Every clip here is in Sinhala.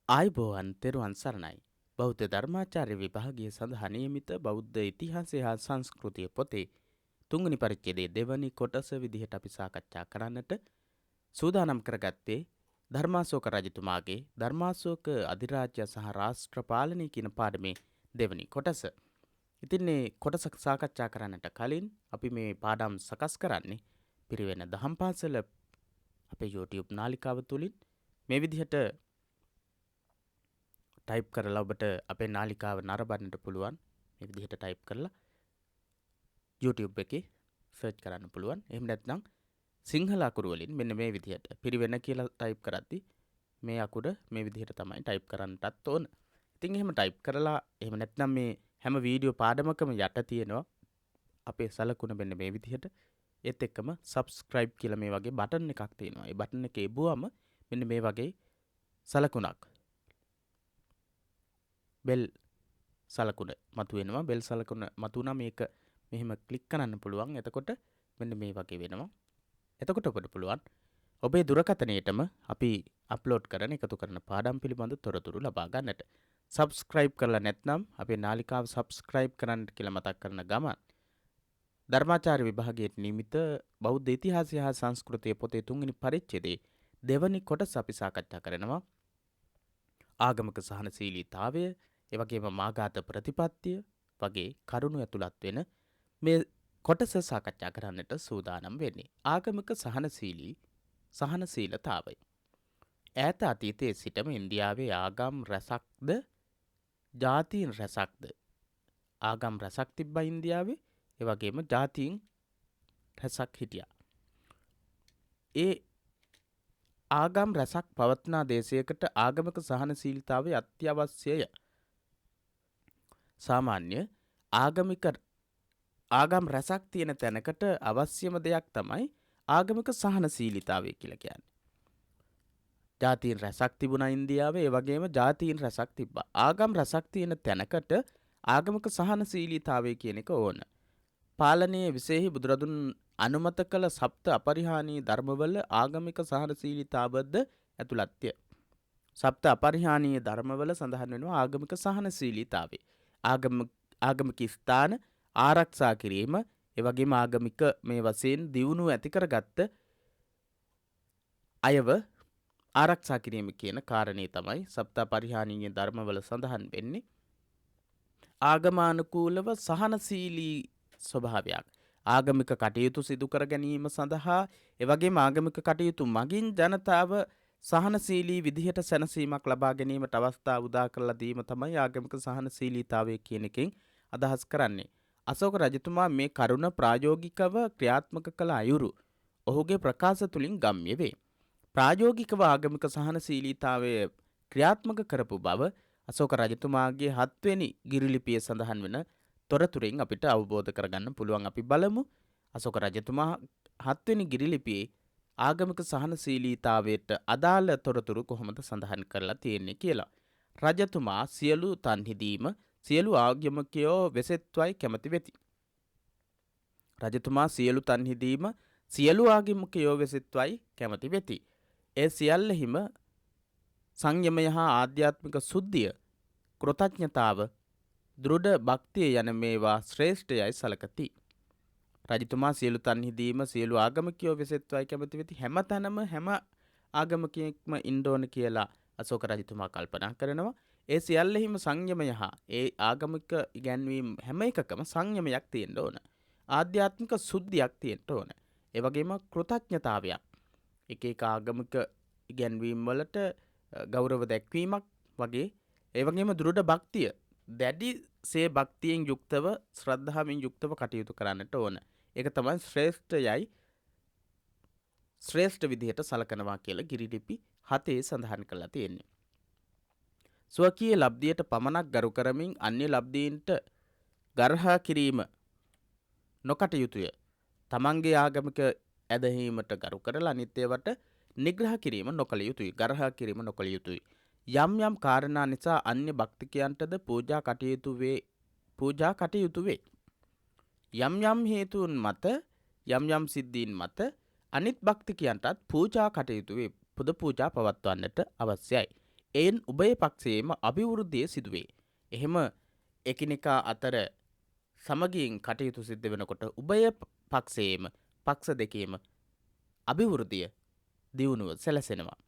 ආයිබෝවන් තෙරුවන් සරණයි. බෞද්ධ ධර්මාචාර්ය විභාගයේ සඳහා නියමිත බෞද්ධ ඉතිහාසය හා සංස්කෘතිය පොතේ තුන්වෙනි පරිච්ඡේදයේ දෙවැනි කොටස විදිහට අපි සාකච්ඡා කරන්නට සූදානම් කරගත්තේ ධර්මාශෝක රජතුමාගේ ධර්මාශෝක අධිරාජ්‍ය සහ රාෂ්ට්‍ර පාලනය කියන පාඩමේ දෙවැනි කොටස. ඉතින් මේ කොටස සාකච්ඡා කරන්නට කලින් අපි මේ පාඩම් සකස් කරන්නේ පිරිවෙන දහම් පාසල අපේ YouTube නාලිකාව තුලින් මේ විදිහට ටයිප් කරලා ඔබට අපේ නාලිකාව නරඹන්නට පුළුවන්. මේ විදිහට ටයිප් කරලා YouTube එකේ සර්ච් කරන්න පුළුවන්. එහෙම නැත්නම් සිංහල අකුරු වලින් මෙන්න මේ විදිහට පිරිවෙන කියලා ටයිප් කරද්දි මේ අකුර මේ විදිහට තමයි ටයිප් කරන්නටත් ඕන. ඉතින් එහෙම ටයිප් කරලා එහෙම නැත්නම් මේ හැම වීඩියෝ පාඩමකම යට තියෙනවා අපේ සලකුණ මෙන්න මේ විදිහට. ඒත් එක්කම subscribe කියලා මේ වගේ බටන් එකක් තියෙනවා. ඒ බටන් එකේ එබුවම මෙන්න මේ වගේ සලකුණක් බෙල් සලකුණ මතුවෙනවා. බෙල් සලකුණ මතුවුණා මේක මෙහෙම ක්ලික් කරන්න පුළුවන්. එතකොට මෙන්න මේ වගේ වෙනවා. එතකොට ඔබට පුළුවන් ඔබේ දුරකථනයේටම අපි අප්ලෝඩ් කරන එකතු කරන පාඩම් පිළිබඳ තොරතුරු ලබා ගන්නට. subscribe කරලා නැත්නම් අපේ නාලිකාව subscribe කරන්න කියලා මතක් කරන ගමන් ධර්මාචාර්ය විභාගයේ නියමිත බෞද්ධ ඉතිහාසය හා සංස්කෘතිය පොතේ තුන්වෙනි පරිච්ඡේදයේ දෙවැනි කොටස අපි සාකච්ඡා කරනවා. ආගමික සහනශීලීතාවය, ඒ වගේම මාඝාත ප්‍රතිපත්තිය වගේ කරුණු ඇතුළත් වෙන මේ කොටස සාකච්ඡා කරන්නට සූදානම් වෙන්නේ. ආගමික සහනශීලතාවය. ඈත අතීතයේ සිටම ඉන්දියාවේ ආගම් රැසක්ද ජාතීන් රැසක්ද ආගම් රැසක් තිබ්බා ඉන්දියාවේ. ඒ වගේම ජාතීන් රැසක් හිටියා. ඒ ආගම් රැසක් පවත්නා දේශයකට ආගමික සහනශීලතාවය අත්‍යවශ්‍යය. සාමාන්‍ය ආගම් රැසක් තියෙන තැනකට අවශ්‍යම දෙයක් තමයි ආගමික සහනශීලීතාවය කියලා කියන්නේ. ජාතීන් රැසක් තිබුණා ඉන්දියාවේ. ඒ වගේම ජාතීන් රැසක් තිබ්බා. ආගම් රැසක් තියෙන තැනකට ආගමික සහනශීලීතාවය කියන එක ඕන. පාලනයේ විශේෂ බුදුරදුන් අනුමත කළ සප්ත අපරිහානීය ධර්මවල ආගමික සහනශීලීතාවද ඇතුළත්ය. සප්ත අපරිහානීය ධර්මවල සඳහන් වෙනවා ආගමික සහනශීලීතාවය. ආගමික ස්ථාන ආරක්ෂා කිරීම, ඒ වගේම ආගමික මේ වශයෙන් දියුණුව ඇති කරගත්ත අයව ආරක්ෂා කිරීම කියන කාරණේ තමයි සප්ත අපරිහානීය ධර්මවල සඳහන් වෙන්නේ. ආගමානුකූලව සහනශීලී ස්වභාවයක්. ආගමික කටයුතු සිදු කර ගැනීම සඳහා එවැගේම ආගමික කටයුතු මගින් ජනතාව සහනශීලී විදිහට සැනසීමක් ලබා ගැනීමට අවස්ථා උදා කරලා දීම තමයි ආගමික සහනශීලීතාවය කියන එකෙන් අදහස් කරන්නේ. අශෝක රජතුමා මේ කරුණ ප්‍රායෝගිකව ක්‍රියාත්මක කළ අයුරු ඔහුගේ ප්‍රකාශ තුලින් ගම්ම්‍ය වේ. ප්‍රායෝගිකව ආගමික සහනශීලීතාවය ක්‍රියාත්මක කරපු බව අශෝක රජතුමාගේ 7 වෙනි ගිරිලිපියේ සඳහන් වෙන තොරතුරින් අපිට අවබෝධ කරගන්න පුළුවන්. අපි බලමු අශෝක රජතුමා 7 වෙනි ගිරිලිපියේ ආගමික සහනශීලීතාවයට අදාළ තොරතුරු කොහොමද සඳහන් කරලා තියෙන්නේ කියලා. රජතුමා සියලු තන්හිදීම සියලු ආගමිකයෝ වෙසෙත්වයි කැමති වෙති. රජතුමා සියලු තන්හිදීම සියලු ආගමිකයෝ වෙසෙත්වයි කැමති වෙති. ඒ සියල්ලෙහිම සංයමය හා ආධ්‍යාත්මික සුද්ධිය, කෘතඥතාව, දෘಢ භක්තිය යන මේවා ශ්‍රේෂ්ඨයයි සලකති. රජතුමා සියලු තන්හිදීම සියලු ආගමිකයෝ වෙසෙත්වයි කැමති වෙති. හැම තැනම හැම ආගමිකයෙක්ම ඉන්න ඕන කියලා අශෝක රජතුමා කල්පනා කරනවා. ඒ සියල්ලෙහිම සංයමය හා ඒ ආගමික ඉගැන්වීම් හැම එකකම සංයමයක් තියෙන්න ඕන. ආධ්‍යාත්මික සුද්ධියක් තියෙන්න ඕන. ඒ වගේම කෘතඥතාවයක්. එක එක ආගමික ඉගැන්වීම් වලට ගෞරව දැක්වීමක් වගේ. ඒ වගේම දෘಢ භක්තිය, දැඩිසේ භක්තියෙන් යුක්තව ශ්‍රද්ධාවෙන් යුක්තව කටයුතු කරන්නට ඕන. ඒක තමයි ශ්‍රේෂ්ඨ විදිහට සලකනවා කියලා ගිරිලිපි 7 සඳහන් කරලා තියෙන්නේ. ස්වකීය ලබ්ධියට පමණක් ගරු කරමින් අන්‍ය ලබ්ධීන්ට ගර්හා කිරීම නොකටයුතුය. තමන්ගේ ආගමික ඇදහීමට ගරු කරලා අනිත් ඒවාට නිග්‍රහ කිරීම නොකළ යුතුයි. ගර්හා කිරීම නොකළ යුතුයි. යම් යම් කාරණා නිසා අන්‍ය භක්තිකයන්ටද පූජා කටයුතු වේ. යම් යම් හේතුන් මත යම් යම් සිද්ධීන් මත අනිත් භක්තිකයන්ටත් පූජා කටයුතු වේ. පුද පූජා පවත්වන්නට අවශ්‍යයි. එයින් උභය පක්ෂයේම අභිවෘද්ධිය සිදුවේ. එහෙම එකිනෙකා අතර සමගියෙන් කටයුතු සිද්ධ වෙනකොට උභය පක්ෂයේම පක්ෂ දෙකේම අභිවෘද්ධිය දියුණුව සැලසෙනවා.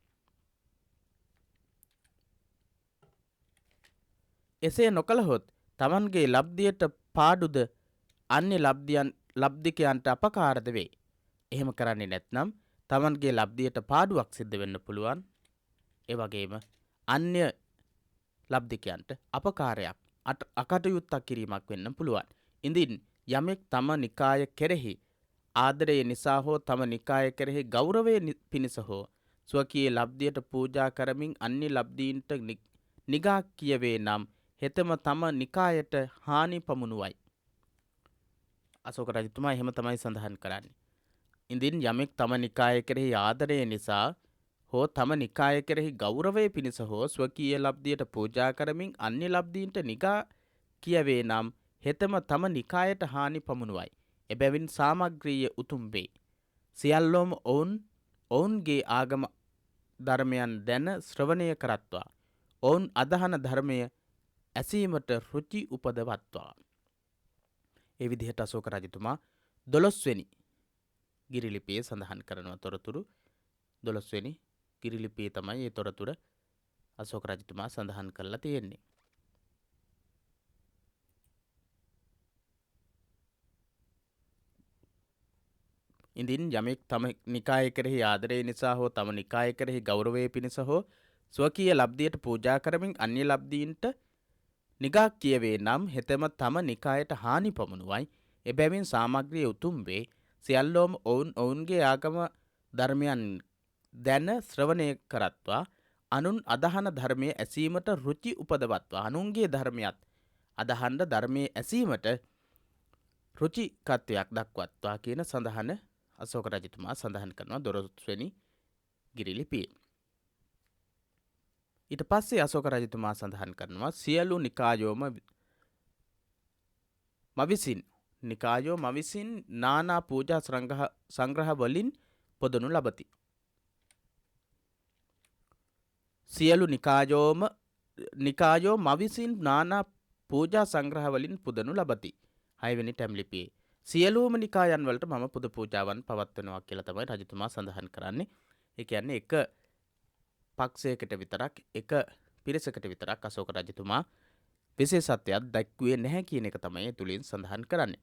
එසේ නොකළහොත් තමන්ගේ ලබ්ධියට පාඩුද අන්‍ය ලබ්ධිකයන්ට අපකාරද වේ. එහෙම කරන්නේ නැත්නම් තමන්ගේ ලබ්ධියට පාඩුවක් සිද්ධ වෙන්න පුළුවන්. ඒ වගේම අන්‍ය ලබ්ධිකයන්ට අපකාරයක් අකටයුත්තක් කිරීමක් වෙන්න පුළුවන්. ඉඳින් යමෙක් තම නිකාය කෙරෙහි ආදරය නිසා හෝ තම නිකාය කෙරෙහි ගෞරවය පිණිස හෝ ස්වකීය ලබ්ධියට පූජා කරමින් අන්‍ය ලබ්ධීන්ට නිගා කියවේ නම් හෙතෙම තම නිකායට හානි පමුණුවයි. අශෝක රජතුමා එහෙම තමයි සඳහන් කරන්නේ. ඉඳින් යමෙක් තම නිකාය කෙරෙහි ආදරය නිසා හෝ තම නිකාය කෙරෙහි ගෞරවය පිණිස හෝ ස්වකීය ලබ්ධියට පූජා කරමින් අන්‍ය ලබ්ධීන්ට නිගා කියවේ නම් හෙතෙම තම නිකායට හානි පමුණුවයි. එබැවින් සාමග්‍රීය උතුම් වේ. සියල්ලෝම ඔවුන්ගේ ආගම ධර්මයන් දැන ශ්‍රවණය කරත්වා. ඔවුන් අදහන ධර්මය ඇසීමට රුචි උපදවත්වා. ඒ විදිහට අශෝක රජතුමා 12 වෙනි ගිරිලිපියේ සඳහන් කරන තොරතුරු 12 වෙනි ගිරිලිපියේ තමයි මේ තොරතුර අශෝක රජතුමා සඳහන් කරලා තියෙන්නේ. ඉඳින් යමෙක් තම නිකාය කෙරෙහි ආදරය නිසා හෝ තම නිකාය කෙරෙහි ගෞරවය පිණිස හෝ ස්වකීය ලබ්ධියට පූජා කරමින් අන්‍ය ලබ්ධීන්ට නිගා කියවේ නම් හෙතෙම තම නිකායට හානි පමුණුවයි. එබැවින් සාමග්‍රිය උතුම් වේ. සියල්ලෝම ඔවුන්ගේ ආගම ධර්මයන් දැන ශ්‍රවණය කරත්වා. අනුන් අදහන ධර්මය ඇසීමට රුචි උපදවත්වා. අනුන්ගේ ධර්මයත් අදහන්න ධර්මයේ ඇසීමට රුචිකත්වයක් දක්වත්වා කියන සඳහන අශෝක රජතුමා සඳහන් කරනවා 12 වෙනි ගිරිලිපියේ. ඊට පස්සේ අශෝක රජතුමා සඳහන් කරනවා සියලු නිකායෝම මවිසින් නානා පූජා සංග්‍රහ වලින් පොදනු ලබති. සියලු නිකායෝ මවිසින් නානා පූජා සංග්‍රහ වලින් පුදනු ලබති. 6 වෙනි ටැම්ලිපියේ සියලුම නිකායන් වලට මම පුද පූජාවන් පවත්වනවා කියලා තමයි රජතුමා සඳහන් කරන්නේ. ඒ කියන්නේ එක පක්ෂයකට විතරක් එක පිරිසකට විතරක් අශෝක රජතුමා විශේෂත්වයක් දැක්ුවේ නැහැ කියන එක තමයි තුලින් සඳහන් කරන්නේ.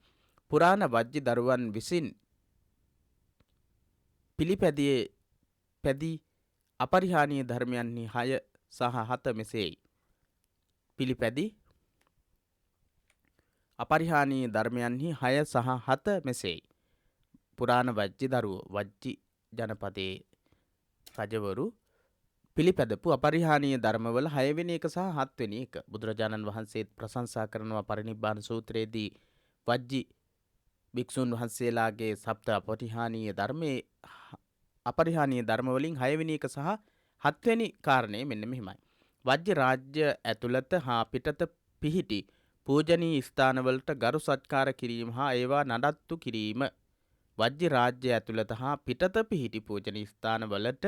පුරාණ වජ්ජි දරුවන් විසින් පිළිපැදී අපරිහානීය ධර්මයන්හි 6 සහ 7 මෙසේයි. පිළිපැදී අපරිහානීය ධර්මයන්හි 6 සහ 7 මෙසේයි. පුරාණ වජ්ජි දරුවෝ වජ්ජි ජනපදයේ රජවරු පිළිපැදපු අපරිහානීය ධර්මවල 6 වෙනි එක සහ 7 වෙනි එක බුදුරජාණන් වහන්සේත් ප්‍රශංසා කරනවා පරිනිබ්බාන සූත්‍රයේදී වජ්ජි භික්ෂුන් වහන්සේලාගේ සප්ත අපරිහානීය ධර්ම වලින් 6 වෙනි එක සහ 7 වෙනි කාරණේ මෙන්න මෙහිමයි. වජ්ජ රාජ්‍ය ඇතුළත හා පිටත පිහිටි පූජනීය ස්ථානවලට ගරු සත්කාර කිරීම හා ඒවා නඩත්තු කිරීම. වජ්ජ රාජ්‍ය ඇතුළත හා පිටත පිහිටි පූජනීය ස්ථානවලට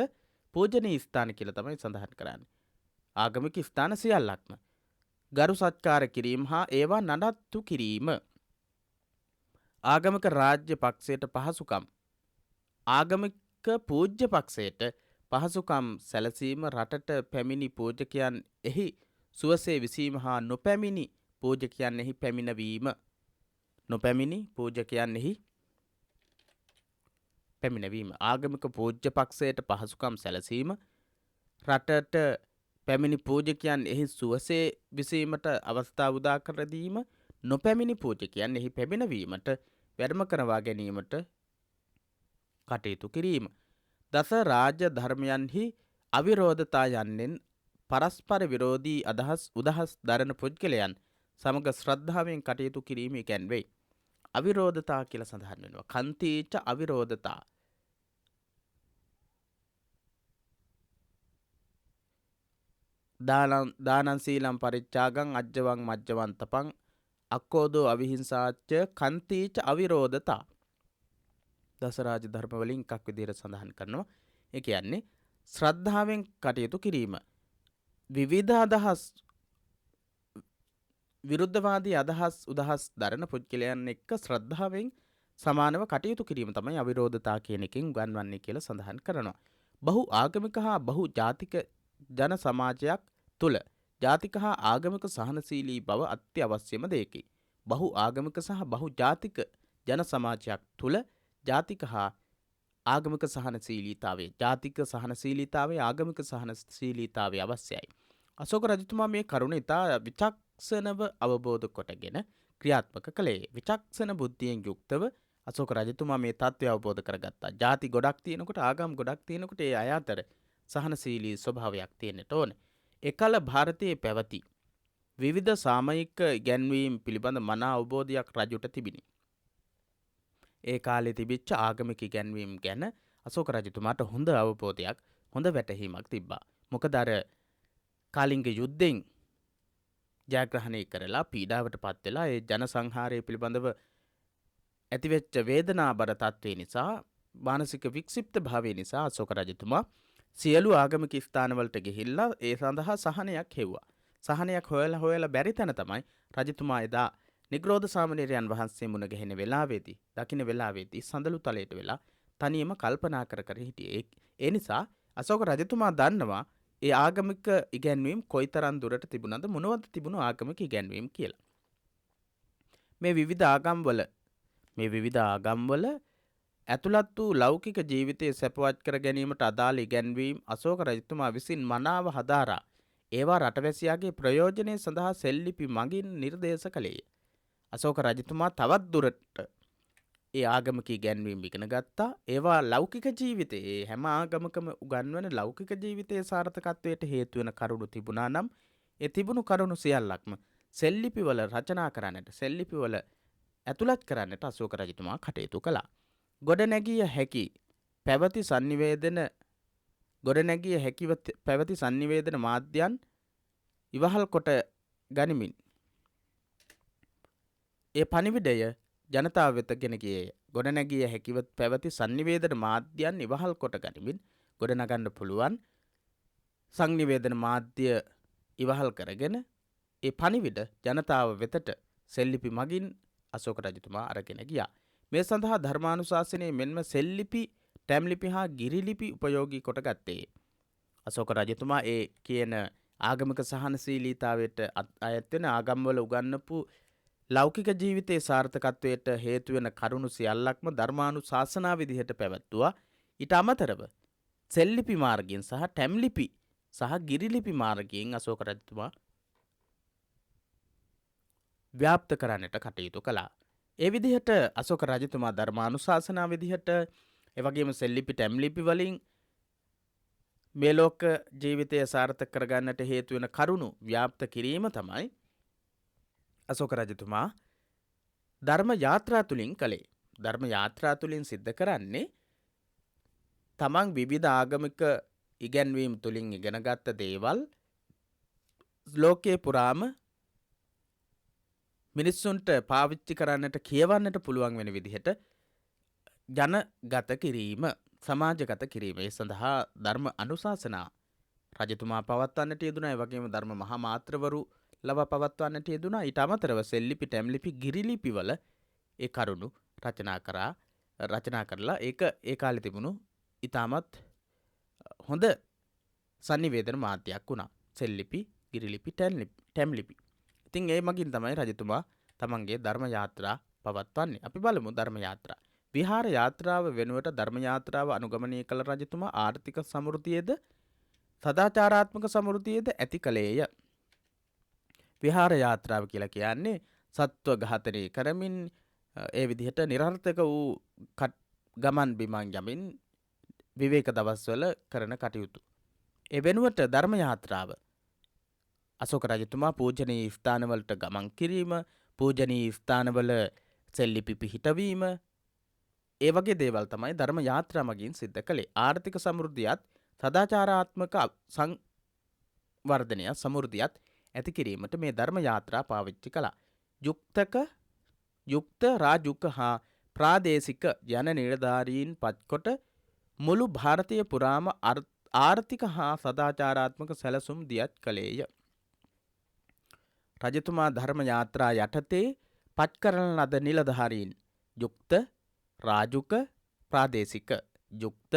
පූජනීය ස්ථාන කියලා තමයි සඳහන් කරන්නේ. ආගමික ස්ථාන සියල්ලක්ම ගරු සත්කාර කිරීම හා ඒවා නඩත්තු කිරීම. ආගමික රාජ්‍ය පක්ෂයට පහසුකම් ආගමික පූජ්‍ය පක්ෂයට පහසුකම් සැලසීම රටට පැමිණි පූජකයන් එහි සුවසේ විසීම හා නොපැමිණි පූජකයන් එහි පැමිණවීම. නොපැමිණි පූජකයන් එහි පැමිණවීම. ආගමික පූජ්‍ය පක්ෂයට පහසුකම් සැලසීම රටට පැමිණි පූජකයන් එහි සුවසේ විසීමට අවස්ථාව උදා කර දීම. නොපැමිණි පූජකයන් එහි පැමිණවීමට වැඩම කරවා ගැනීමට කටයුතු කිරීම. දස රාජ්‍ය ධර්මයන්හි අවිරෝධතා යන්නෙන් පරස්පර විරෝධී උදහස් දරන පුද්ගලයන් සමග ශ්‍රද්ධාවෙන් කටයුතු කිරීම ඉගැන්වෙයි. අවිරෝධතා කියලා සඳහන් වෙනවා. කන්තිච අවිරෝධතා. දානං සීලං පරිච්ඡාගං අජ්ජවං මජ්ජවන්තපං අක්කෝදෝ අවිහිංසාච්ච කන්තිච අවිරෝධතා. දසරාජ ධර්ම වලින් එකක් විදිහට සඳහන් කරනවා. ඒ කියන්නේ ශ්‍රද්ධාවෙන් කටයුතු කිරීම. විවිධ අදහස් විරුද්ධවාදී අදහස් උදහස් දරන පුද්ගලයන් එක්ක ශ්‍රද්ධාවෙන් සමානව කටයුතු කිරීම තමයි අවිරෝධතා කියන එකෙන් උගන්වන්නේ කියලා සඳහන් කරනවා. බහු ආගමික හා බහු ජාතික ජන සමාජයක් තුළ ජාතික හා ආගමික සහනශීලී බව අත්‍යවශ්‍යම දෙයකි. බහු ආගමික සහ බහු ජාතික ජන සමාජයක් තුළ ජාතික හා ආගමික සහනශීලීතාවය ජාතික සහනශීලීතාවය ආගමික සහනශීලීතාවය අවශ්‍යයි. අශෝක රජතුමා මේ කරුණ ඉතා විචක්ෂණව අවබෝධ කොටගෙන ක්‍රියාත්මක කළේ. විචක්ෂණ බුද්ධියෙන් යුක්තව අශෝක රජතුමා මේ තත්ත්වය අවබෝධ කරගත්තා. ජාති ගොඩක් තියෙනකොට ආගම් ගොඩක් තියෙනකොට ඒ අය අතර සහනශීලී ස්වභාවයක් තියෙන්නට ඕන. එකල භාරතයේ පැවති විවිධ සාමයික ඉගැන්වීම් පිළිබඳ මනා අවබෝධයක් රජුට තිබිණි. ඒ කාලේ තිබිච්ච ආගමික ඉගැන්වීම් ගැන අශෝක රජතුමාට හොඳ අවබෝධයක් හොඳ වැටහීමක් තිබ්බා. මොකද අර කාලිංග යුද්ධෙන් ජයග්‍රහණය කරලා පීඩාවට පත් වෙලා ඒ ජන සංහාරය පිළිබඳව ඇතිවෙච්ච වේදනාබර තත්ත්වය නිසා මානසික වික්ෂිප්ත භාවය නිසා අශෝක රජතුමා සියලු ආගමික ස්ථානවලට ගිහිල්ලා ඒ සඳහා සහනයක් හෙව්වා. සහනයක් හොයලා බැරි තැන තමයි රජතුමා එදා නිග්‍රෝධ සාමණේරයන් වහන්සේ මුණ ගැහෙන වෙලාවේදී දකින්න වෙලාවේදී සඳලු තලයට වෙලා තනියම කල්පනා කර කර හිටියේ. ඒ නිසා අශෝක රජතුමා දන්නවා ඒ ආගමික ඉගැන්වීම් කොයිතරම් දුරට තිබුණාද මොනවද තිබුණු ආගමික ඉගැන්වීම් කියලා. මේ විවිධ ආගම්වල ඇතුළත් වූ ලෞකික ජීවිතය සැපවත් කර ගැනීමට අදාළ ඉගැන්වීම් අශෝක රජතුමා විසින් මනාව හදාරා ඒවා රටවැසියාගේ ප්‍රයෝජනය සඳහා සෙල්ලිපි මගින් නිර්දේශ කළේය. අශෝක රජතුමා තවත් දුරට ඒ ආගමික ඉගැන්වීම් ඉගෙන ගත්තා. ඒවා ලෞකික ජීවිතයේ හැම ආගමකම උගන්වන ලෞකික ජීවිතයේ සාර්ථකත්වයට හේතු වෙන කරුණු තිබුණා නම් ඒ තිබුණු කරුණු සියල්ලක්ම සෙල්ලිපිවල රචනා කරන්නට සෙල්ලිපිවල ඇතුළත් කරන්නට අශෝක රජතුමා කටයුතු කළා. ගොඩනැගිය හැකි පැවති සංනිවේදන මාධ්‍යයන් ඉවහල් කොට ගනිමින් ඒ පණිවිඩය ජනතාව වෙත ගෙන ගියේය. ගොඩනැගිය හැකිව පැවති සංනිවේදන මාධ්‍යයන් ඉවහල් කොට ගනිමින් ගොඩනගන්න පුළුවන් සංනිවේදන මාධ්‍ය ඉවහල් කරගෙන ඒ පණිවිඩ ජනතාව වෙතට සෙල්ලිපි මගින් අශෝක රජතුමා අරගෙන ගියා. මේ සඳහා ධර්මානුශාසනයේ මෙන්ම සෙල්ලිපි, ටැම්ලිපි හා ගිරිලිපි උපයෝගී කොට ගත්තේ. අශෝක රජතුමා ඒ කියන ආගමික සහනශීලීතාවයට අයත් වෙන ආගම්වල උගන්වපු ලෞකික ජීවිතයේ සාර්ථකත්වයට හේතු වෙන කරුණු සියල්ලක්ම ධර්මානුශාසනා විදිහට පැවැත්තුවා. ඊට අමතරව සෙල්ලිපි මාර්ගයෙන් සහ ටැම්ලිපි සහ ගිරිලිපි මාර්ගයෙන් අශෝක රජතුමා ව්‍යාප්ත කරන්නට කටයුතු කළා. ඒ විදිහට අශෝක රජතුමා ධර්මානුශාසනා විදිහට එවැගේම සෙල්ලිපි ටැම්ලිපි වලින් මේ ලෝක ජීවිතය සාර්ථක කරගන්නට හේතු වෙන කරුණු ව්‍යාප්ත කිරීම තමයි අශෝක රජතුමා ධර්ම යාත්‍රා තුලින් කළේ. ධර්ම යාත්‍රා තුලින් සිද්ධ කරන්නේ තමන් විවිධ ආගමික ඉගැන්වීම් තුලින් ඉගෙනගත්ත දේවල් ලෝකේ පුරාම මිනිස්සුන්ට පාවිච්චි කරන්නට කියවන්නට පුළුවන් වෙන විදිහට ජනගත කිරීම, සමාජගත කිරීම. ඒ සඳහා ධර්ම අනුශාසනා රජතුමා පවත්වන්නට යෙදුණා. ඒ වගේම ධර්ම මහා මාත්‍රවරු ලව පවත්වන්නට යෙදුණා. ඊට අමතරව සෙල්ලිපි, ටැම්ලිපි, ගිරිලිපි වල ඒ කරුණු රචනා කරලා ඒක ඒ කාලේ තිබුණු ඊටමත් හොඳ sannivedana මාධ්‍යයක් වුණා. සෙල්ලිපි, ගිරිලිපි, ටැම්ලිපි. ඉතින් ඒ මගින් තමයි රජතුමා තමන්ගේ ධර්ම යාත්‍රා පවත්වන්නේ. අපි බලමු ධර්ම යාත්‍රා. විහාර යාත්‍රාව වෙනුවට ධර්ම යාත්‍රාව අනුගමනය කළ රජතුමා ආර්ථික සමෘද්ධියද සදාචාරාත්මක සමෘද්ධියද ඇති කළේය. විහාර යාත්‍රාව කියලා කියන්නේ සත්ව ඝාතනය කරමින් ඒ විදිහට නිරර්ථක වූ ගමන් බිමන් යමින් විවේක දවස්වල කරන කටයුතු. ඒ වෙනුවට ධර්ම යාත්‍රාව අශෝක රජතුමා පූජනීය ස්ථානවලට ගමන් කිරීම, පූජනීය ස්ථානවල සෙල්ලිපි පිහිටවීම, ඒ වගේ දේවල් තමයි ධර්ම යාත්‍රා මගින් සිද්ධ කළේ. ආර්ථික සමෘද්ධියත් සදාචාරාත්මක සංවර්ධනය සමෘද්ධියත් ඇති කිරීමට මේ ධර්ම යාත්‍රා පාවිච්චි කළා. යුක්ත රාජුක හා ප්‍රාදේශික යන නිලධාරීන් පත්කොට මුළු ಭಾರತೀಯ පුරාම ආර්ථික හා සදාචාරාත්මක සැලසුම් දියත් කළේය. රජතුමා ධර්ම යාත්‍රා යටතේ පත් කරන ලද නිලධාරීන් යුක්ත රාජුක ප්‍රාදේශික යුක්ත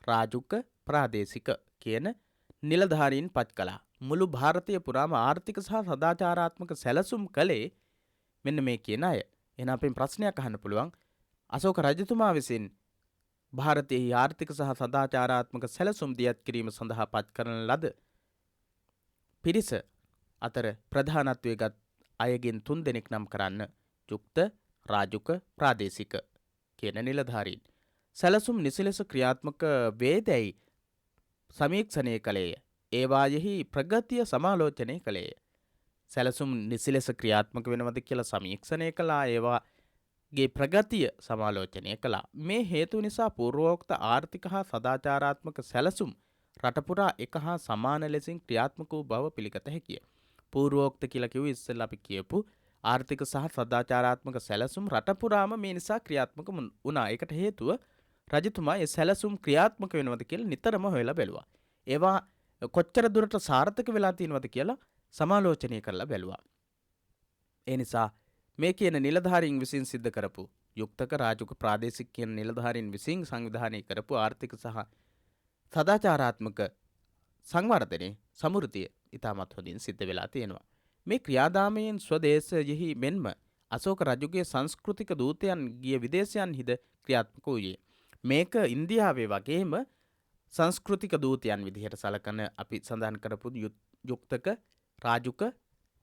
රාජුක ප්‍රාදේශික කියන නිලධාරීන් පත් කළා. මුළු භාරතය පුරාම ආර්ථික සහ සදාචාරාත්මක සැලසුම් කළේ මෙන්න මේ කියන අය. එහෙනම් අපෙන් ප්‍රශ්නයක් අහන්න පුළුවන්. අශෝක රජතුමා විසින් ಭಾರತೀಯ ආර්ථික සහ සදාචාරාත්මක සැලසුම් දියත් කිරීම සඳහා පත් කරන ලද පිරිස අතර ප්‍රධානත්වයේ ගත් අයගෙන් 3 දෙනෙක් නම් කරන්න. යුක්ත රාජුක ප්‍රාදේශික කියන නිලධාරීන්. සැලසුම් නිසලෙස ක්‍රියාත්මක වේදැයි සමීක්ෂණය කළේය. ඒවායෙහි ප්‍රගතිය සමාලෝචනය කළේය. සැලසුම් නිසලෙස ක්‍රියාත්මක වෙනවද කියලා සමීක්ෂණය කළා. ඒවාගේ ප්‍රගතිය සමාලෝචනය කළා. මේ හේතු නිසා පූර්වෝක්ත ආර්ථික හා සදාචාරාත්මක සැලසුම් රටපුරා එක හා සමාන ලෙසින් ක්‍රියාත්මක වූ බව පිළිගත හැකිය. පූර්වෝක්ත කියලා කිව්ව ඉස්සෙල්ලා අපි කියපු ආර්ථික සහ සදාචාරාත්මක සැලසුම් රටපුරාම මේ නිසා ක්‍රියාත්මක වුණා. ඒකට හේතුව රජතුමා ඒ සැලසුම් ක්‍රියාත්මක වෙනවද කියලා නිතරම හොයලා බැලුවා. ඒවා කොච්චර දුරට සාර්ථක වෙලා තියෙනවද කියලා සමාලෝචනය කරලා බැලුවා. ඒ නිසා මේ කියන නිලධාරීන් විසින් සිද්ධ කරපු යුක්තක රාජුක ප්‍රාදේශික කියන නිලධාරීන් විසින් සංවිධානය කරපු ආර්ථික සහ සදාචාරාත්මක සංවර්ධනයේ සමෘද්ධිය ඉතාමත් හොඳින් සිද්ධ වෙලා තියෙනවා. මේ ක්‍රියාදාමයෙන් ස්වදේශයෙහි මෙන්ම අශෝක රජුගේ සංස්කෘතික දූතයන් ගිය විදේශයන්හිද ක්‍රියාත්මක වූයේ. මේක ඉන්දියාවේ වගේම සංස්කෘතික දූතයන් විදිහට සලකන අපි සඳහන් කරපු යුක්තක රාජුක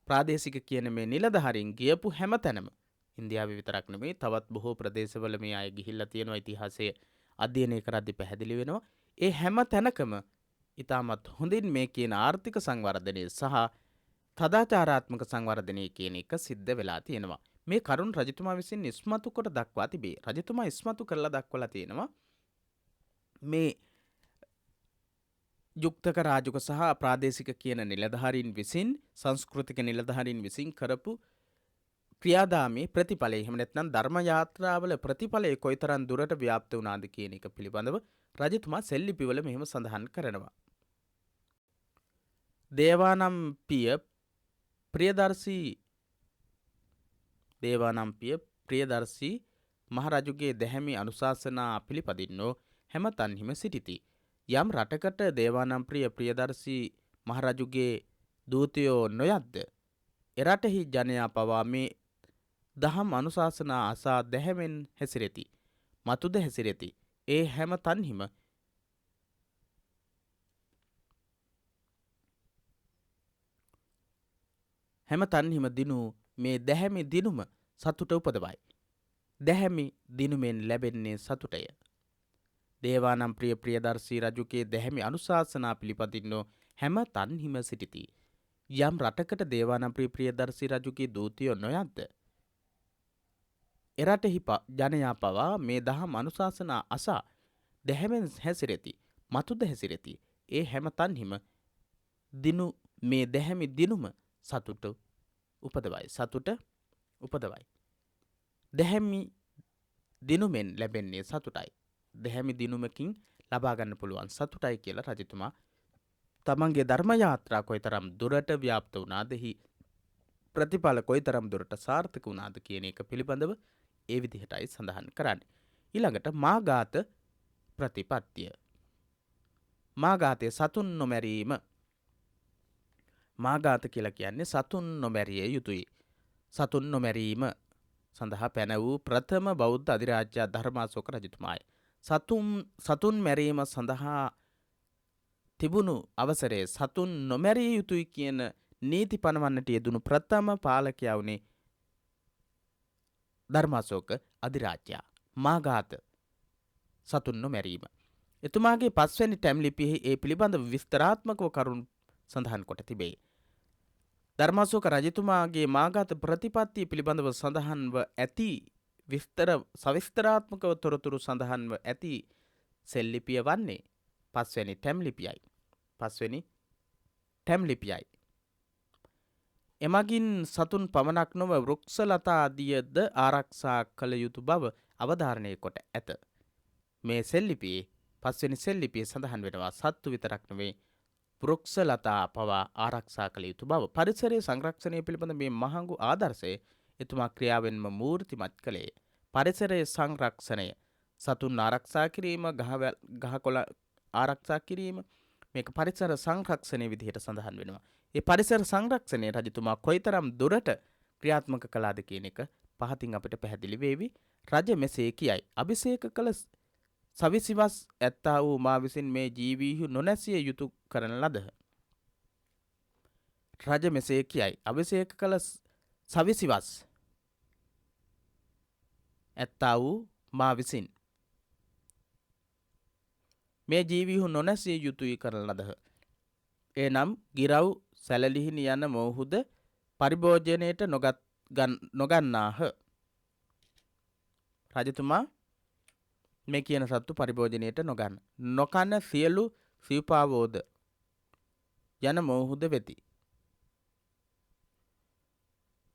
ප්‍රාදේශික කියන මේ නිලධාරීන් ගියපු හැම තැනම ඉන්දියාවේ විතරක් නෙමෙයි තවත් බොහෝ ප්‍රදේශවල මේ අය ගිහිල්ලා තියෙනවා. ඉතිහාසයේ අධ්‍යයනය කරද්දී පැහැදිලි වෙනවා. ඒ හැම තැනකම ඉතාමත් හොඳින් මේ කියන ආර්ථික සංවර්ධනය සහ සදාචාරාත්මක සංවර්ධනය කියන එක සිද්ධ වෙලා තියෙනවා. මේ කරුණ රජතුමා විසින් ඉස්මතු කොට දක්වා තිබේ. රජතුමා ඉස්මතු කරලා දක්වලා තියෙනවා මේ යුක්තක රාජුක සහ ප්‍රාදේශික කියන නිලධාරීන් විසින් සංස්කෘතික නිලධාරීන් විසින් කරපු ක්‍රියාදාමයේ ප්‍රතිඵලය එහෙම නැත්නම් ධර්ම යාත්‍රාවල ප්‍රතිඵලය කොයිතරම් දුරට ව්‍යාප්ත වුණාද කියන එක පිළිබඳව රජතුමා සෙල්ලිපිවල මෙහෙම සඳහන් කරනවා. දේවානම්පිය ප්‍රියදර්ශී මහරජුගේ දැහැමි අනුශාසනා පිළිපදින්නෝ හැම තන්හිම සිටිති. යම් රටකට දේවානම්ප්‍රිය ප්‍රියදර්ශී මහරජුගේ දූතයෝ නොයද්ද එරටෙහි ජනයා පවා මේ දහම් අනුශාසනා අසා දැහැමෙන් හැසිරෙති. මතුද හැසිරෙති. ඒ හැම තන්හිම දිනු මේ දැහැමි දිනුම සතුට උපදවයි. දැහැමි දිනුමෙන් ලැබෙන්නේ සතුටය. දේවානම්ප්‍රිය ප්‍රියදර්ශී රජුගේ දැහැමි අනුශාසනා පිළිපදින්නෝ හැම තන්හිම සිටිති. යම් රටකට දේවානම්ප්‍රිය ප්‍රියදර්ශී රජුගේ දූතයෝ නොයද්ද එරටෙහි ජනයා පවා මේ දහම් අනුශාසනා අසා දැහැමෙන් හැසිරෙති. මතුද හැසිරෙති. ඒ හැම තන්හිම දිනු මේ දැහැමි දිනුම සතුට උපදවයි. දැහැමි දිනුමෙන් ලැබෙන්නේ සතුටයි. දැහැමි දිනුමකින් ලබා ගන්න පුළුවන් සතුටයි කියලා රජතුමා තමන්ගේ ධර්ම යාත්‍රා කොයිතරම් දුරට ව්‍යාප්ත වුණාදෙහි ප්‍රතිඵල කොයිතරම් දුරට සාර්ථක වුණාද කියන එක පිළිබඳව ඒ විදිහටයි සඳහන් කරන්නේ. ඊළඟට මාඝාත ප්‍රතිපත්තිය. මාඝාතයේ සතුන් නොමැරීම. මාඝාත කියලා කියන්නේ සතුන් නොමැරිය යුතුයි. සතුන් නොමැරීම සඳහා පැන වූ ප්‍රථම බෞද්ධ අධිරාජ්‍ය ධර්මාශෝක රජතුමායි. සතුන් මැරීම සඳහා තිබුණු අවසරයේ සතුන් නොමැරිය යුතුයි කියන නීති පනවන්නට යෙදුණු ප්‍රථම පාලකයා වුණේ ධර්මාශෝක අධිරාජ්‍යයා. මාඝාත සතුන් නොමැරීම. එතුමාගේ 5 වෙනි ටැම් ලිපියෙහි ඒ පිළිබඳ විස්තරාත්මකව කරුණු සඳහන් කොට තිබේ. ධර්මාශෝක රජතුමාගේ මාඝාත ප්‍රතිපත්තිය පිළිබඳව සඳහන්ව ඇති සවිස්තරාත්මකව තොරතුරු සඳහන්ව ඇති සෙල්ලිපිය වන්නේ 5 වෙනි ටැම් ලිපියයි. එමගින් සතුන් පමණක් නොව වෘක්ෂලතා ආදියද ආරක්ෂා කළ යුතු බව අවධාරණය කොට ඇත. මේ සෙල්ලිපියේ 5 වෙනි සෙල්ලිපියේ සඳහන් වෙනවා සත්තු විතරක් නෙවෙයි වෘක්ෂලතා පවා ආරක්ෂා කළ යුතු බව. පරිසරයේ සංරක්ෂණය පිළිබඳ මේ මහඟු ආදර්ශය එතුමා ක්‍රියාවෙන්ම මූර්තිමත් කළේ. පරිසරයේ සංරක්ෂණය සතුන් ආරක්ෂා කිරීම ගහකොළ ආරක්ෂා කිරීම මේක පරිසර සංරක්ෂණය විදිහට සඳහන් වෙනවා. ඒ පරිසර සංරක්ෂණය රජතුමා කොයිතරම් දුරට ක්‍රියාත්මක කළාද කියන එක පහතින් අපිට පැහැදිලි වේවි. රජ මෙසේ කියයි. අභිෂේක කළ සවිසිවස් ඇත්තා වූ මා විසින් මේ ජීවීහු නොනැසිය යුතු කරන ලදහ. රජ මෙසේ කියයි. අභිෂේක කළ සවිසිවස් ඇත්තා වූ මා විසින් මේ ජීවීහු නොනැසිය යුතුයි කරන ලදහ. එනම් ගිරව් සැලලිහිණි යන මොහුද පරිභෝජනයට නොගන්නාහ. රජතුමා මේ කියන සත්තු පරිභෝජනයට නොගන්න. නොකන සියලු සිව්පාවෝද යන මොහුද වෙති.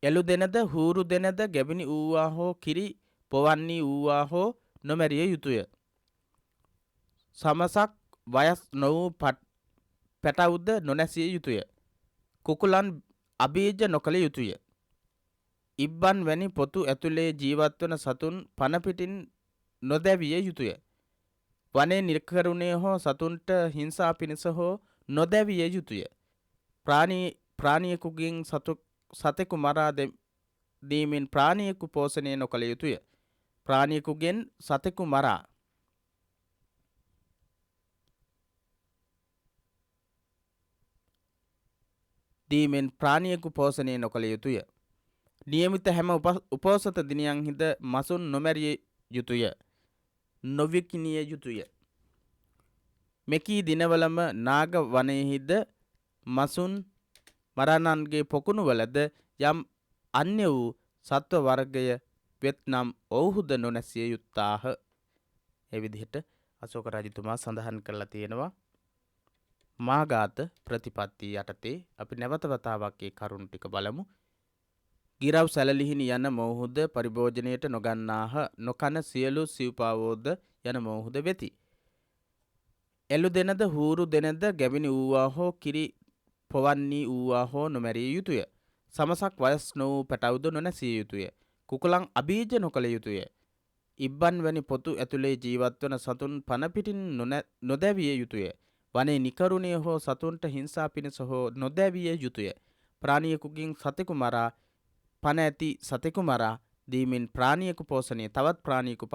එළු දෙනද හූරු දෙනද ගැබිනි වූවා හෝ කිරි පොවන්නේ වූවා හෝ නොමැරිය යුතුය. සමසක් වයස් නොවූ පැටවුද නොනැසිය යුතුය. කුකුලන් අබීජ නොකළ යුතුය. ඉබ්බන් වැනි පොතු ඇතුලේ ජීවත්වන සතුන් පනපිටින් නොදැවිය යුතුය. වනේ නිර්කරුණේ හෝ සතුන්ට හිංසා පිණිස හෝ නොදැවිය යුතුය. ප්‍රාණියෙකුගෙන් සතෙකු මරා දීමෙන් ප්‍රාණියෙකු පෝෂණය නොකළ යුතුය. ප්‍රාණියෙකුගෙන් සතෙකු මරා දීමෙන් ප්‍රාණියෙකු පෝෂණය නොකළ යුතුය. නියමිත හැම උපෝසත දිනයන්හිද මසුන් නොමැරිය යුතුය. නොවිකිනිය යුතුය. මෙකී දිනවලම නාග වනයෙහිද මසුන් මරණන්ගේ පොකුණුවලද යම් අන්‍ය වූ සත්ව වර්ගය වෙත්නම් ඔවුහුද නොනැසිය යුත්තාහ. එවිදිහට අශෝක රජතුමා සඳහන් කරලා තියෙනවා. මාඝාත ප්‍රතිපත්තිය යටතේ අපි නැවත වතාවක් ඒ කරුණු ටික බලමු. ගිරව් සැලලිහිණි යන මොහුද පරිභෝජනයට නොගන්නාහ. නොකන සියලු සිව්පාවෝද යන මොහුද වෙති. එළු දෙනද හූරු දෙනද ගැබිනි වූවා හෝ කිරි පොවන්නේ වූවා හෝ නොමැරිය යුතුය. සමසක් වයස් නොවූ පැටවුද නොනැසිය යුතුය. කුකුලන් අබීජ නොකළ යුතුය. ඉබ්බන් වැනි පොතු ඇතුලේ ජීවත්වන සතුන් පනපිටින් නොදැවිය යුතුය. වනේ නිකරුණේ හෝ සතුන්ට හිංසා පිණිස හෝ නොදැවිය යුතුය. ප්‍රාණියෙකුගෙන් සතෙකු මරා පන ඇති සතෙකු මරා දීමෙන් ප්‍රාණියෙකු පෝෂණය තවත් ප්‍රාණියෙකු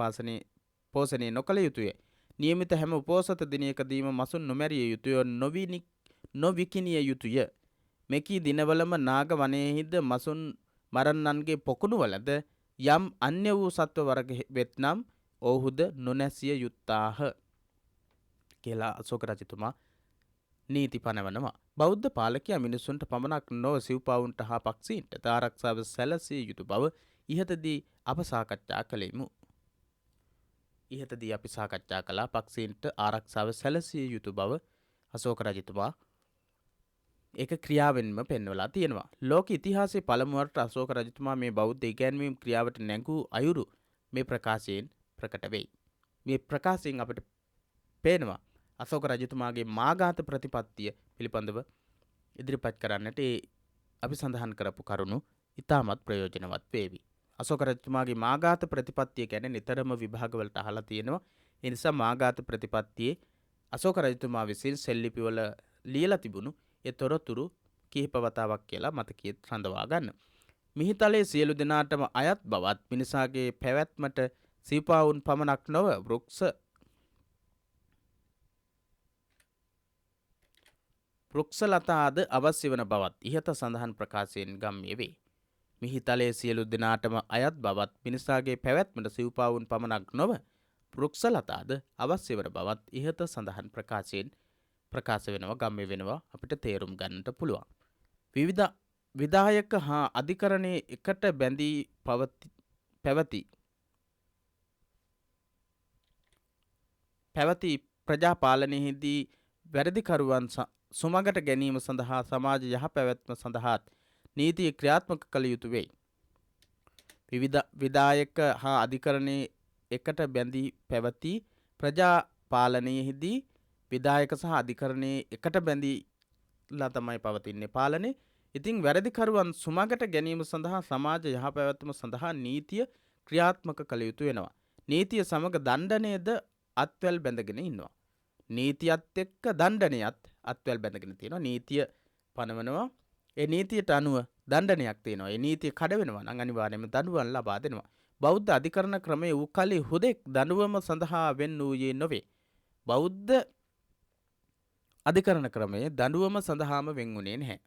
පෝෂණය නොකළ යුතුය. නියමිත හැම උපෝසත දිනයකදීම මසුන් නොමැරිය යුතුය. නොවිකිනිය යුතුය. මෙකී දිනවලම නාග වනයෙහිද මසුන් මරන්නන්ගේ පොකුණුවලද යම් අන්‍ය වූ සත්ව වර්ග වෙත්නම් ඔවුහුද නොනැසිය යුත්තාහ කියලා අශෝක රජතුමා නීති පනවනවා. බෞද්ධ පාලකයා මිනිසුන්ට පමණක් නොව සිව්පාවුන්ට හා පක්ෂීන්ට ආරක්ෂාව සැලසිය යුතු බව ඉහතදී අප සාකච්ඡා කළෙමු. ඉහතදී අපි සාකච්ඡා කළා පක්ෂීන්ට ආරක්ෂාව සැලසිය යුතු බව අශෝක රජතුමා ඒක ක්‍රියාවෙන්ම පෙන්වලා තියෙනවා. ලෝක ඉතිහාසයේ පළමුවරට අශෝක රජතුමා මේ බෞද්ධ ඉගැන්වීම් ක්‍රියාවට නැඟූ අයුරු මේ ප්‍රකාශයෙන් ප්‍රකට වෙයි. මේ ප්‍රකාශයෙන් අපිට පේනවා අශෝක රජතුමාගේ මාඝාත ප්‍රතිපත්තිය පිළිබඳව ඉදිරිපත් කරන්නට අපි සඳහන් කරපු කරුණු ඉතාමත් ප්‍රයෝජනවත් වේවි. අශෝක රජතුමාගේ මාඝාත ප්‍රතිපත්තිය ගැන නිතරම විභාගවලට අහලා තියෙනවා. ඒ නිසා මාඝාත ප්‍රතිපත්තියේ අශෝක රජතුමා විසින් සෙල්ලිපිවල ලියලා තිබුණු ඒ තොරතුරු කිහිප වතාවක් කියලා මතකයේ රඳවා ගන්න. මිහිතලේ සියලු දෙනාටම අයත් බවත් මිනිසාගේ පැවැත්මට සිව්පාවුන් පමණක් නොව වෘක්ෂලතාද අවශ්‍ය වන බවත් ඉහත සඳහන් ප්‍රකාශයෙන් ගම්ම්‍ය වේ. මිහිතලේ සියලු දෙනාටම අයත් බවත් මිනිසාගේ පැවැත්මට සිව්පාවුන් පමණක් නොව වෘක්ෂලතාද අවශ්‍ය වන බවත් ඉහත සඳහන් ප්‍රකාශයෙන් ප්‍රකාශ වෙනවා ගම්ම්‍ය වෙනවා අපිට තේරුම් ගන්නට පුළුවන්. විවිධ විධායක හා අධිකරණයේ එකට බැඳී පැවති ප්‍රජාපාලනයේදී වැරදිකරුවන් සුමගට ගැනීම සඳහා සමාජ යහ පැවැත්ම සඳහාත් නීතිය ක්‍රියාත්මක කළ යුතු වෙයි. විවිධ විධායක හා අධිකරණයේ එකට බැඳී පැවති පාලනයෙහිදී විධායක සහ අධිකරණයේ එකට බැඳීලා තමයි පවතින්නේ පාලනේ. ඉතින් වැරදිකරුවන් සුමගට ගැනීම සඳහා සමාජ යහපැවැත්ම සඳහා නීතිය ක්‍රියාත්මක කළ යුතු වෙනවා. නීතිය සමග දණ්ඩනයද අත්වැල් බැඳගෙන ඉන්නවා. නීතියත් එක්ක දණ්ඩනයත් අත්වැල් බැඳගෙන තියෙනවා. නීතිය පනවනවා. ඒ නීතියට අනුව දණ්ඩනයක් තියෙනවා. ඒ නීතිය කඩ වෙනවා නම් අනිවාර්යයෙන්ම දඬුවම් ලබා දෙනවා. බෞද්ධ අධිකරණ ක්‍රමයේ වූ කලි හුදෙක් දඬුවම සඳහා වෙන් වූයේ නොවේ. බෞද්ධ අධිකරණ ක්‍රමයේ දඬුවම සඳහාම වෙන් වුණේ නැහැ.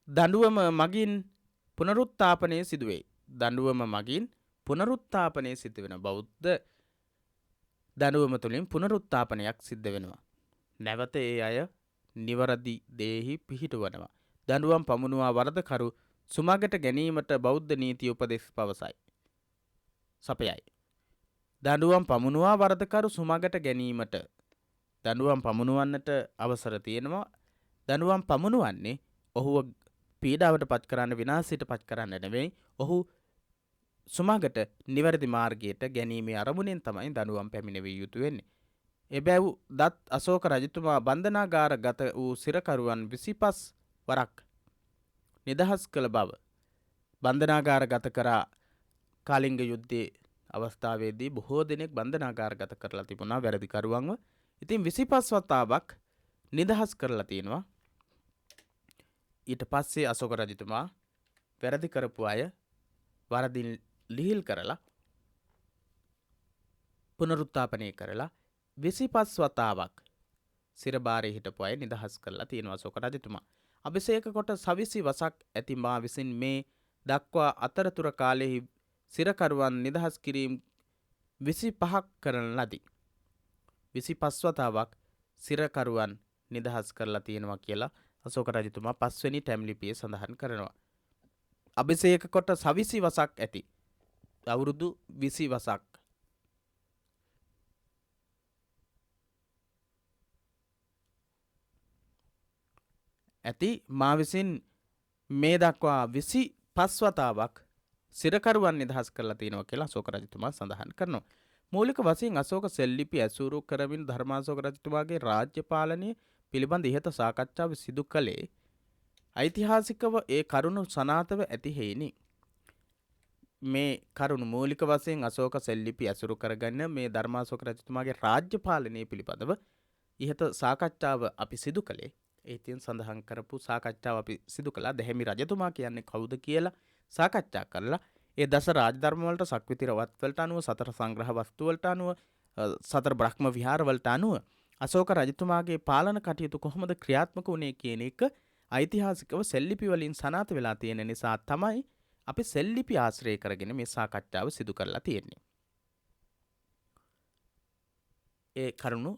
දඬුවම මගින් පුනරුත්ථාපනය සිදුවේ. දඬුවම මගින් පුනරුත්ථාපනය සිදු වෙන බෞද්ධ දඬුවම තුළින් පුනරුත්ථාපනයක් සිද්ධ වෙනවා. නැවත ඒ අය නිවරදි දේහි පිහිටුවනවා. දඬුවම් පමුණුවා වරදකරු සුමගට ගැනීමට බෞද්ධ නීති උපදෙස් පවසයි. සපයයි. දඬුවම් පමුණුවා වරදකරු සුමගට ගැනීමට දඬුවම් පමුණුවන්නට අවසර තියෙනවා. දඬුවම් පමුණුවන්නේ ඔහුව පීඩාවට පත් කරන්න විනාශයට පත් කරන්න නෙවෙයි. ඔහු සුමගට නිවැරදි මාර්ගයට ගැනීමේ අරමුණෙන් තමයි දඬුවම් පැමිණවිය යුතු වෙන්නේ. එබැව් දත් අශෝක රජතුමා බන්ධනාගාර ගත වූ සිරකරුවන් 25 වරක් නිදහස් කළ බව බන්ධනාගාර ගත කරා. කාලිංග යුද්ධයේ අවස්ථාවේදී බොහෝ දෙනෙක් බන්ධනාගාර ගත කරලා තිබුණා වැරදිකරුවන්ව. ඉතින් 25 වතාවක් නිදහස් කරලා තියෙනවා. ඊට පස්සේ අශෝක රජතුමා වැරදි කරපු අය වරදින් ලිහිල් කරලා පුනරුත්ථාපනය කරලා 25 වතාවක් සිරබාරේ හිටපු අය නිදහස් කරලා තියෙනවා අශෝක රජතුමා. අභිෂේක කොට සවිසි වසක් ඇති මා විසින් මේ දක්වා අතරතුර කාලෙහි සිරකරුවන් නිදහස් කිරීම 25ක් කරන ලදී. 25 වතාවක් සිරකරුවන් නිදහස් කරලා තියෙනවා කියලා අශෝක රජතුමා 5 වෙනි ටැම් ලිපියේ සඳහන් කරනවා. අභිෂේක කොට සවිසි වසක් ඇති අවුරුදු 20 වසක් ඇති මා විසින් මේ දක්වා 25 වතාවක් සිරකරුවන් නිදහස් කරලා තියෙනවා කියලා අශෝක රජතුමා සඳහන් කරනවා. මූලික වශයෙන් අශෝක සෙල්ලිපි ඇසුරු කරමින් ධර්මාශෝක රජතුමාගේ රාජ්‍ය පාලනය පිළිබඳ ඉහත සාකච්ඡාව සිදු කළේ ඓතිහාසිකව ඒ කරුණු සනාතව ඇති හේිනි. මේ කරුණු මූලික වශයෙන් අශෝක සෙල්ලිපි ඇසුරු කරගන්න මේ ධර්මාශෝක රජතුමාගේ රාජ්‍ය පාලනය පිළිබඳව ඉහත සාකච්ඡාව අපි සිදු කළේ ඒතින් සඳහන් කරපු සාකච්ඡාව අපි සිදු කළා. දැහැමි රජතුමා කියන්නේ කවුද කියලා සාකච්ඡා කරලා ඒ දස රාජධර්ම වලට සක්විති රවත් වලට අනුව සතර සංග්‍රහ වස්තු වලට අනුව සතර බ්‍රහ්ම විහාර වලට අනුව අශෝක රජතුමාගේ පාලන කටයුතු කොහොමද ක්‍රියාත්මක වුණේ කියන එක ඓතිහාසිකව සෙල්ලිපි වලින් සනාථ වෙලා තියෙන නිසා තමයි අපි සෙල්ලිපි ආශ්‍රය කරගෙන මේ සාකච්ඡාව සිදු කරලා තියෙන්නේ. ඒ කරුණු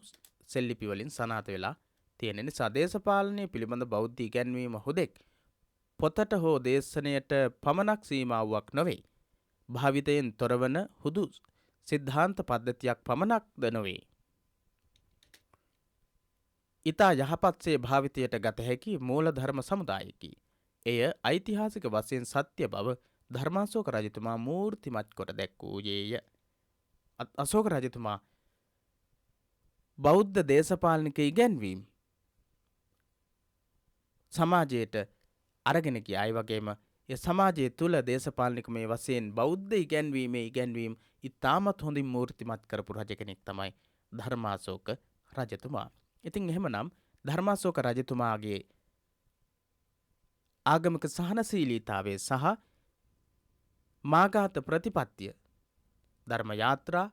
සෙල්ලිපි වලින් සනාථ වෙලා තියෙන නිසා දේශපාලනය පිළිබඳ බෞද්ධ ඉගැන්වීම හුදෙක් පොතට හෝ දේශනයට පමණක් සීමාවක් නොවේ. භාවිතයෙන් තොරවන හුදු සිද්ධාන්ත පද්ධතියක් පමණක්ද නොවේ. ඉතා යහපත්සේ භාවිතයට ගත හැකි මූලධර්ම සමුදායකි. එය ඓතිහාසික වශයෙන් සත්‍ය බව ධර්මාශෝක රජතුමා මූර්තිමත් කොට දැක්වූයේය. අශෝක රජතුමා බෞද්ධ දේශපාලනික ඉගැන්වීම් සමාජයට අරගෙන ගියායි වගේම ඒ සමාජය තුළ දේශපාලනිකමය වශයෙන් බෞද්ධ ඉගැන්වීම් ඉතාමත් හොඳින් මූර්තිමත් කරපු රජ කෙනෙක් තමයි ධර්මාශෝක රජතුමා. ඉතින් එහෙමනම් ධර්මාශෝක රජතුමාගේ ආගමික සහනශීලීතාවය සහ මාඝාත ප්‍රතිපත්තිය ධර්ම යාත්‍රා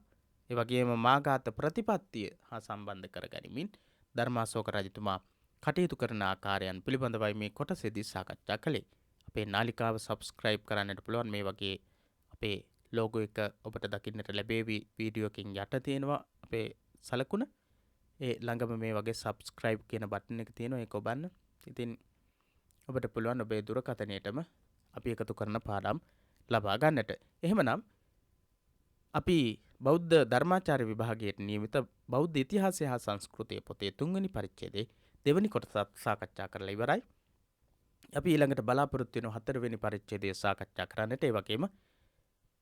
එවැගේම මාඝාත ප්‍රතිපත්තිය හා සම්බන්ධ කරගනිමින් ධර්මාශෝක රජතුමා කටයුතු කරන ආකාරයන් පිළිබඳවයි මේ කොටසේදී සාකච්ඡා කළේ. අපේ නාලිකාව සබ්ස්ක්‍රයිබ් කරන්නට පුළුවන්. මේ වගේ අපේ ලෝගෝ එක ඔබට දකින්නට ලැබේවි. වීඩියෝ එකකින් යට තියෙනවා අපේ සලකුණ. ඒ ළඟම මේ වගේ සබ්ස්ක්‍රයිබ් කියන බටන් එක තියෙනවා. ඒක ඔබන්න. ඉතින් ඔබට පුළුවන් ඔබේ දුරකථනයටම අපි එකතු කරන පාඩම් ලබා ගන්නට. එහෙමනම් අපි බෞද්ධ ධර්මාචාර්ය විභාගයට නියමිත බෞද්ධ ඉතිහාසය හා සංස්කෘතිය පොතේ 3 වෙනි පරිච්ඡේදයේ දෙවැනි කොටස සාකච්ඡා කරලා ඉවරයි. අපි ඊළඟට බලාපොරොත්තු වෙන 4 වෙනි පරිච්ඡේදය සාකච්ඡා කරන්නට. ඒ වගේම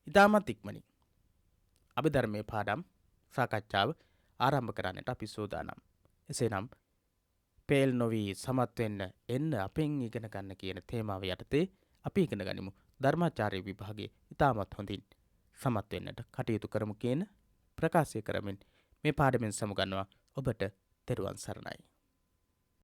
ඉතාමත් ඉක්මනින් අභිධර්මයේ පාඩම් සාකච්ඡාව ආරම්භ කරන්නට අපි සූදානම්. එසේනම් පේල් නොවි සමත් වෙන්න එන්න අපෙන් ඉගෙන ගන්න කියන තේමාව යටතේ අපි ඉගෙන ගනිමු ධර්මාචාර්ය විභාගයේ ඉතාමත් හොඳින් සමත් වෙන්නට කටයුතු කරමු කියන ප්‍රකාශය කරමින් මේ පාඩමෙන් සමුගන්නවා. ඔබට තෙරුවන් සරණයි.